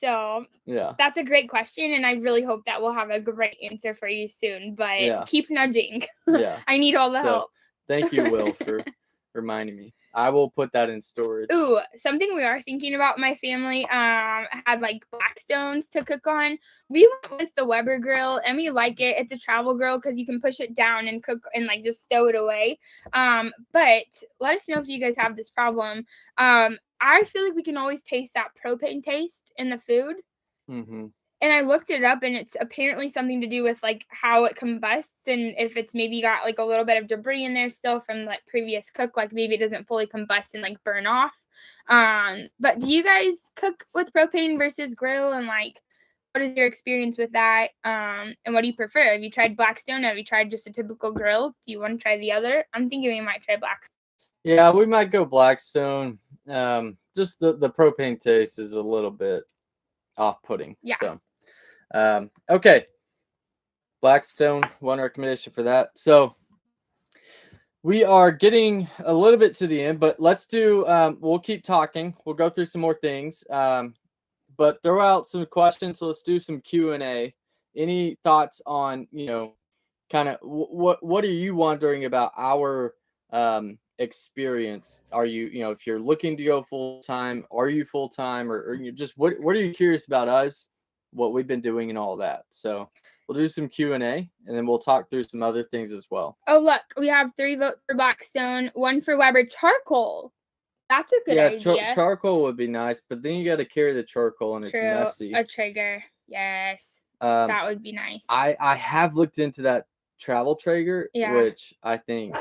So that's a great question, and I really hope that we'll have a great answer for you soon. But keep nudging. Yeah. I need all the help. Thank you, Will, for reminding me. I will put that in storage. Ooh, something we are thinking about, my family had like Blackstones to cook on. We went with the Weber grill and we like it. It's a travel grill because you can push it down and cook and like just stow it away. But let us know if you guys have this problem. I feel like we can always taste that propane taste in the food. Mm-hmm. And I looked it up, and it's apparently something to do with like how it combusts, and if it's maybe got like a little bit of debris in there still from like previous cook, like maybe it doesn't fully combust and like burn off. But do you guys cook with propane versus grill, and like what is your experience with that? And what do you prefer? Have you tried Blackstone? Have you tried just a typical grill? Do you want to try the other? I'm thinking we might try Blackstone. Yeah, we might go Blackstone. Just the propane taste is a little bit off-putting. Yeah. So. Okay. Blackstone, one recommendation for that. So we are getting a little bit to the end, but let's do, we'll keep talking. We'll go through some more things, but throw out some questions. So let's do some Q&A. Any thoughts on, kind of what are you wondering about our, experience? Are you, if you're looking to go full-time, are you full-time or you just, what are you curious about us? What we've been doing and all that. So we'll do some Q&A and then we'll talk through some other things as well. Oh, look, we have 3 votes for Blackstone, 1 for Weber. Charcoal. That's a good idea. Charcoal would be nice, but then you got to carry the charcoal and it's messy. A Traeger. Yes. That would be nice. I have looked into that travel Traeger, which I think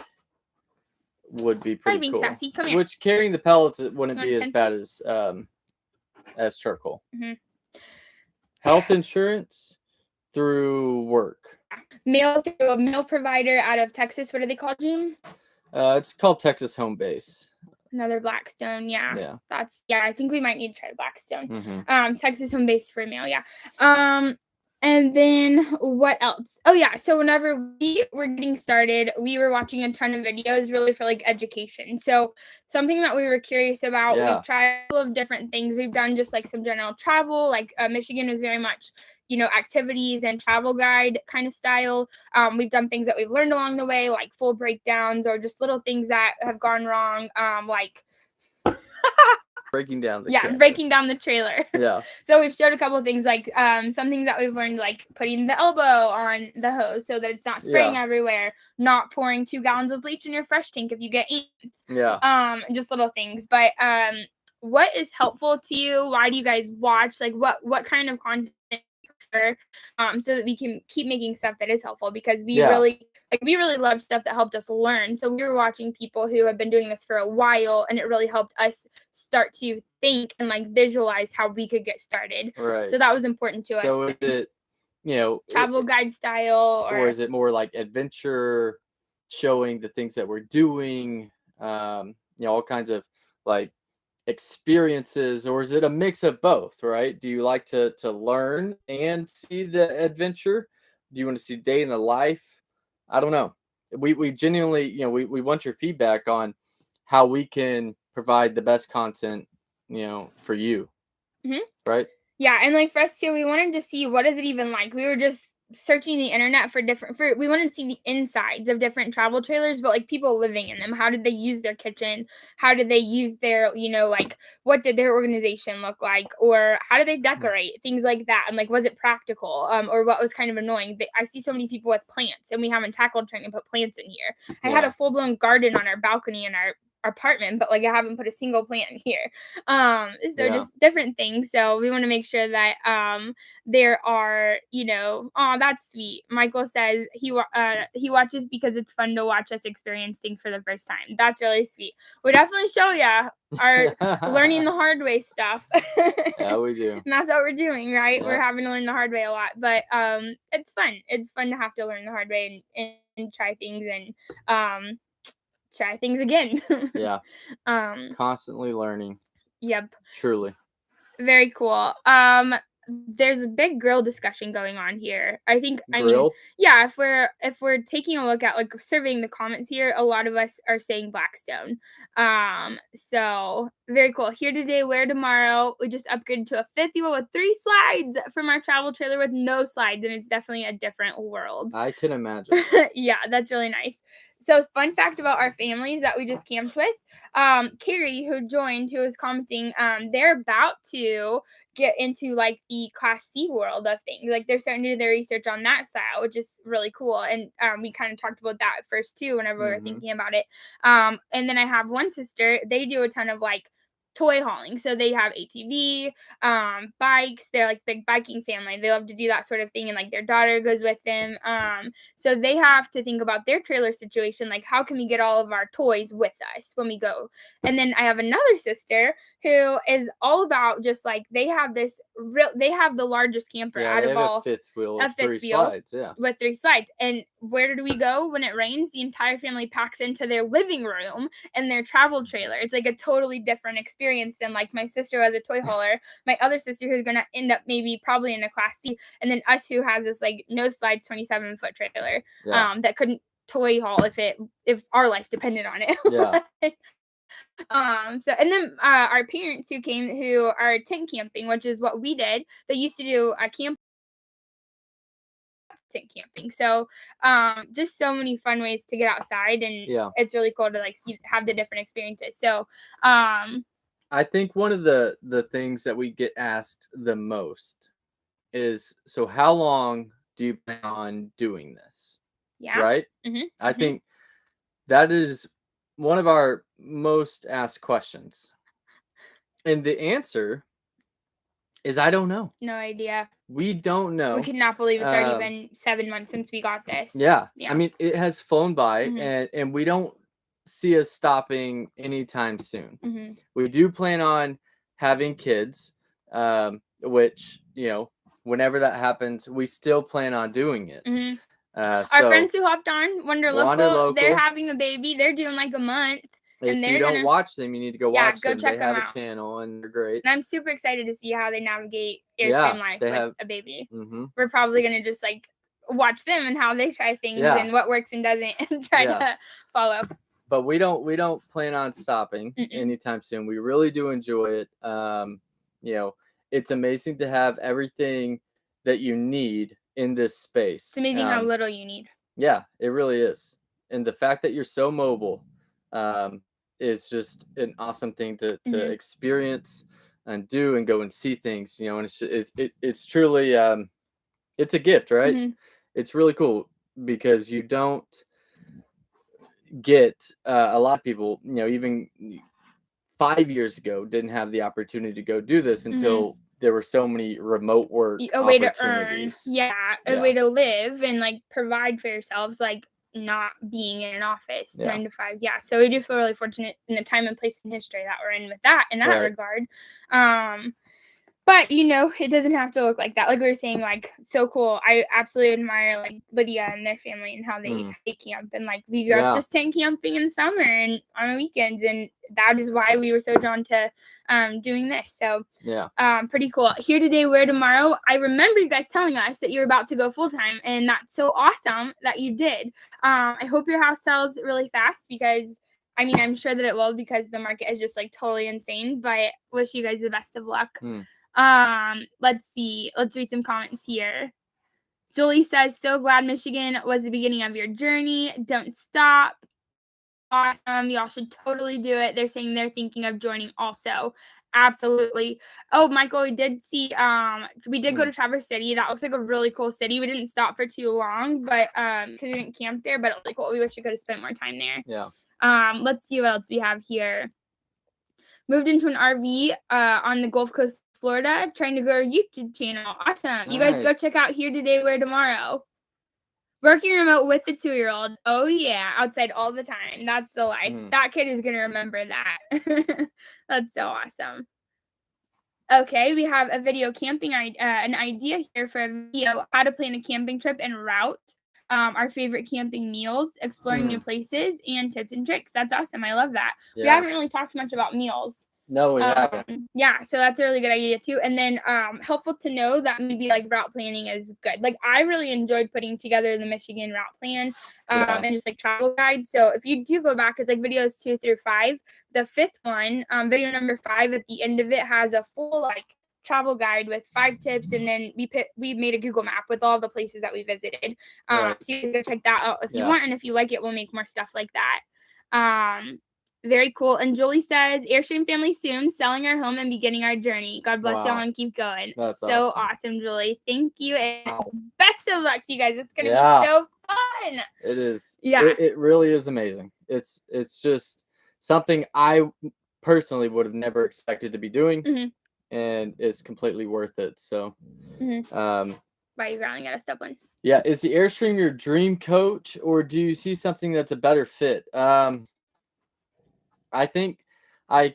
would be pretty cool. Sassy. Come here. Which carrying the pellets wouldn't be as bad as charcoal. Mm-hmm. Health insurance through work. Mail through a mail provider out of Texas. What are they called, Jim? It's called Texas Home Base. Another Blackstone. Yeah. I think we might need to try Blackstone. Mm-hmm. Texas Home Base for mail. Yeah. And then what else? Oh, yeah. So whenever we were getting started, we were watching a ton of videos really for like education. So something that we were curious about, we've tried a couple of different things. We've done just like some general travel, like Michigan is very much, activities and travel guide kind of style. We've done things that we've learned along the way, like full breakdowns or just little things that have gone wrong, like breaking down the trailer. Yeah. So we've showed a couple of things, like some things that we've learned, like putting the elbow on the hose so that it's not spraying everywhere, not pouring 2 gallons of bleach in your fresh tank if you get ants. Yeah. Just little things. But what is helpful to you? Why do you guys watch? Like what kind of content so that we can keep making stuff that is helpful, because we really love stuff that helped us learn. So we were watching people who have been doing this for a while, and it really helped us start to think and like visualize how we could get started. Right. So that was important to us. So is it, travel guide style, or is it more like adventure, showing the things that we're doing, all kinds of like experiences, or is it a mix of both? Right? Do you like to learn and see the adventure? Do you want to see day in the life? I don't know. We genuinely, we want your feedback on how we can provide the best content, for you. Mm-hmm. Right? Yeah, and like for us too, we wanted to see what is it even like. We were just searching the internet we want to see the insides of different travel trailers, but like people living in them. How did they use their kitchen? How did they use their, like what did their organization look like? Or how did they decorate? Things like that. And like, was it practical? Or what was kind of annoying? I see so many people with plants, and we haven't tackled trying to put plants in here. I had a full-blown garden on our balcony in our apartment, but like I haven't put a single plant in here. Just different things. So we want to make sure that there are, oh, that's sweet. Michael says he watches because it's fun to watch us experience things for the first time. That's really sweet. We definitely show you our learning the hard way stuff. Yeah, we do. And that's what we're doing, right? Yep. We're having to learn the hard way a lot, but it's fun. It's fun to have to learn the hard way and try things and try things again. Yeah. Constantly learning. Yep. Truly. Very cool. There's a big grill discussion going on here. I mean, yeah, if we're taking a look at like surveying the comments here, a lot of us are saying Blackstone. So very cool. Here today, where tomorrow. We just upgraded to a 50 with 3 slides from our travel trailer with no slides, and it's definitely a different world. I can imagine. Yeah, that's really nice. So fun fact about our families that we just camped with, Carrie, who joined, who was commenting, they're about to get into like the Class C world of things. Like they're starting to do their research on that style, which is really cool. And we kind of talked about that at first too, whenever we were thinking about it. And then I have one sister, they do a ton of like toy hauling. So they have ATV, bikes. They're like big biking family. They love to do that sort of thing. And like their daughter goes with them. So they have to think about their trailer situation. Like, how can we get all of our toys with us when we go? And then I have another sister who is all about just like, they have the largest camper out of all. A fifth wheel with 3 slides. Yeah. With 3 slides. And where do we go when it rains? The entire family packs into their living room and their travel trailer. It's like a totally different experience than like my sister as a toy hauler, my other sister who's going to end up probably in a Class C, and then us who has this like no slides 27-foot trailer that couldn't toy haul if our lives depended on it. Yeah. So and then our parents who came, who are tent camping, which is what we did. They used to do a tent camping. So just so many fun ways to get outside, and it's really cool to like have the different experiences. So I think one of the things that we get asked the most is, so how long do you plan on doing this? Yeah. Right? Mm-hmm. I think that is one of our most asked questions. And the answer is, I don't know. No idea. We don't know. We cannot believe it's already been 7 months since we got this. Yeah. I mean, it has flown by, and we don't see us stopping anytime soon. We do plan on having kids, which, whenever that happens, we still plan on doing it. Our friends who hopped on, Wander Local, they're having a baby. They're doing like a month. If you don't watch them, you need to go watch them. They have a channel, and they're great. And I'm super excited to see how they navigate Airstream life with a baby. We're probably going to just like watch them and how they try things and what works and doesn't, and try to follow. But we don't plan on stopping anytime soon. We really do enjoy it. It's amazing to have everything that you need in this space. It's amazing how little you need. Yeah, it really is. And the fact that you're so mobile is just an awesome thing to experience and do and go and see things, and it's truly it's a gift, right? It's really cool because you don't get a lot of people, even 5 years ago didn't have the opportunity to go do this until there were so many remote work way to earn, a way to live and like provide for yourselves, like not being in an office 9 to 5. So we do feel really fortunate in the time and place in history that we're in with that in that regard. But it doesn't have to look like that. Like we were saying, like, so cool. I absolutely admire like Lydia and their family and how they camp, and like we grew up just tent camping in the summer and on the weekends, and that is why we were so drawn to doing this. So pretty cool. Here today, where tomorrow. I remember you guys telling us that you're about to go full time, and that's so awesome that you did. I hope your house sells really fast, because I mean, I'm sure that it will, because the market is just like totally insane. But wish you guys the best of luck. Let's see. Let's read some comments here. Julie says, so glad Michigan was the beginning of your journey. Don't stop. Awesome. Y'all should totally do it. They're saying they're thinking of joining also. Absolutely. Oh, Michael, we did see, we did go to Traverse City. That looks like a really cool city. We didn't stop for too long, but, because we didn't camp there, but it was really cool. We wish we could have spent more time there. Yeah. Let's see what else we have here. Moved into an RV, on the Gulf Coast, Florida, trying to grow a YouTube channel. Awesome. Nice. You guys go check out Here Today, Where Tomorrow. Working remote with the 2-year-old. Oh, yeah. Outside all the time. That's the life. That kid is going to remember that. That's so awesome. Okay, we have a video camping, an idea here for a video, how to plan a camping trip and route, our favorite camping meals, exploring new places, and tips and tricks. That's awesome. I love that. Yeah. We haven't really talked much about meals. No, we haven't. Yeah, so that's a really good idea too. And then helpful to know that maybe like route planning is good. Like I really enjoyed putting together the Michigan route plan and just like travel guide. So if you do go back, it's like videos 2 through 5. The 5th one, video number 5, at the end of it has a full like travel guide with 5 tips, and then we made a Google map with all the places that we visited. So you can go check that out if you want, and if you like it, we'll make more stuff like that. Very cool. And Julie says, Airstream family soon, selling our home and beginning our journey. God bless y'all and keep going. That's so awesome, Julie. Thank you. And best of luck to you guys. It's going to be so fun. It is. Yeah. It really is amazing. It's just something I personally would have never expected to be doing. And it's completely worth it. So, why are you growling at us, Dublin? Yeah. Is the Airstream your dream coach, or do you see something that's a better fit? I think I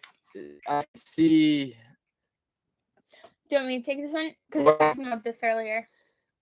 see. Do you want me to take this one? Because we were talking about this earlier.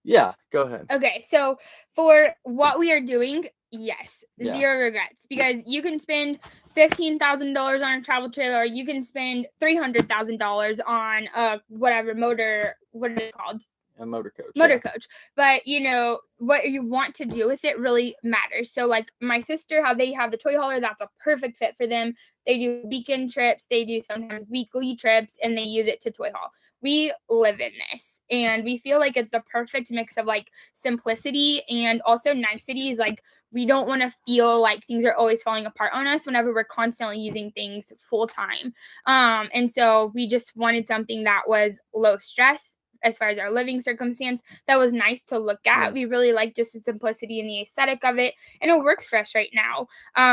Yeah, go ahead. Okay, so for what we are doing, yes, 0 regrets. Because you can spend $15,000 on a travel trailer, or you can spend $300,000 on a whatever motor. What are they called? A motor coach. Motor coach. But you know what you want to do with it really matters. So like my sister, how they have the toy hauler, that's a perfect fit for them. They do weekend trips, they do sometimes weekly trips, and they use it to toy haul. We live in this, and we feel like it's the perfect mix of like simplicity and also niceties. Like we don't want to feel like things are always falling apart on us whenever we're constantly using things full time. And so we just wanted something that was low stress as far as our living circumstance, that was nice to look at. We really like just the simplicity and the aesthetic of it, and it works for us right now.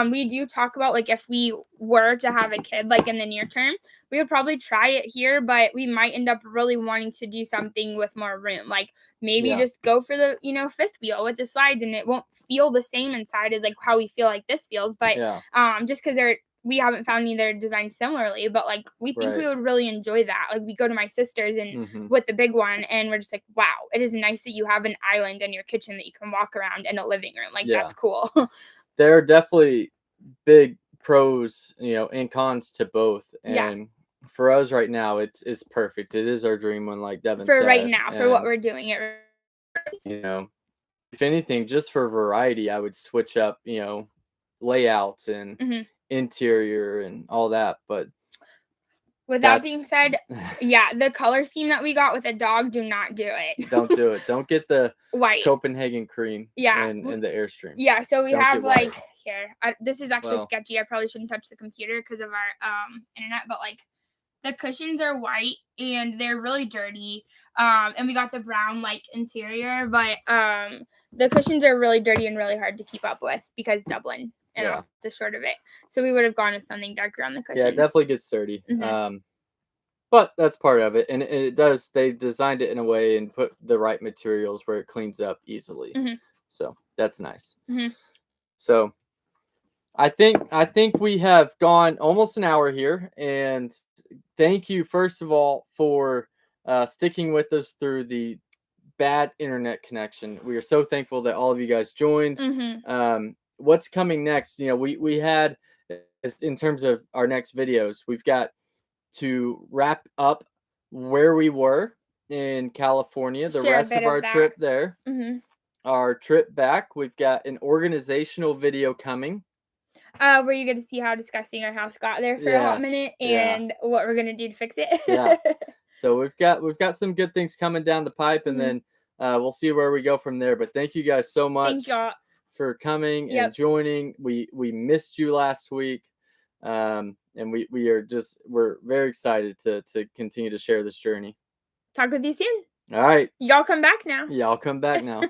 We do talk about like if we were to have a kid like in the near term, we would probably try it here, but we might end up really wanting to do something with more room, like maybe just go for the 5th wheel with the slides, and it won't feel the same inside as like how we feel like this feels, but just because we haven't found any that are designed similarly, but like we think we would really enjoy that. Like we go to my sister's and with the big one, and we're just like, wow, it is nice that you have an island in your kitchen that you can walk around in a living room. Like that's cool. There are definitely big pros, and cons to both. And for us right now, it's perfect. It is our dream one, like Devin said. For right now, for what we're doing it. If anything, just for variety, I would switch up, layouts and interior and all that, but with that being said, the color scheme that we got with a dog, do not do it. Don't do it. Don't get the white Copenhagen cream in the Airstream. So we have like here, this is actually sketchy. I probably shouldn't touch the computer because of our internet, but like the cushions are white and they're really dirty, and we got the brown like interior, but the cushions are really dirty and really hard to keep up with because Dublin. And that's the short of it. So we would have gone with something darker on the cushions. Yeah, it definitely gets dirty. But that's part of it. And it does, they designed it in a way and put the right materials where it cleans up easily. So that's nice. So I think we have gone almost an hour here. And thank you, first of all, for sticking with us through the bad internet connection. We are so thankful that all of you guys joined. What's coming next? We had, in terms of our next videos, we've got to wrap up where we were in California, the rest of our trip there, our trip back. We've got an organizational video coming. Where you're going to see how disgusting our house got there for a hot minute and what we're going to do to fix it. So we've got some good things coming down the pipe, and then we'll see where we go from there. But thank you guys so much for coming and joining. We missed you last week. And we're very excited to continue to share this journey. Talk with you soon. All right. Y'all come back now. Y'all come back now.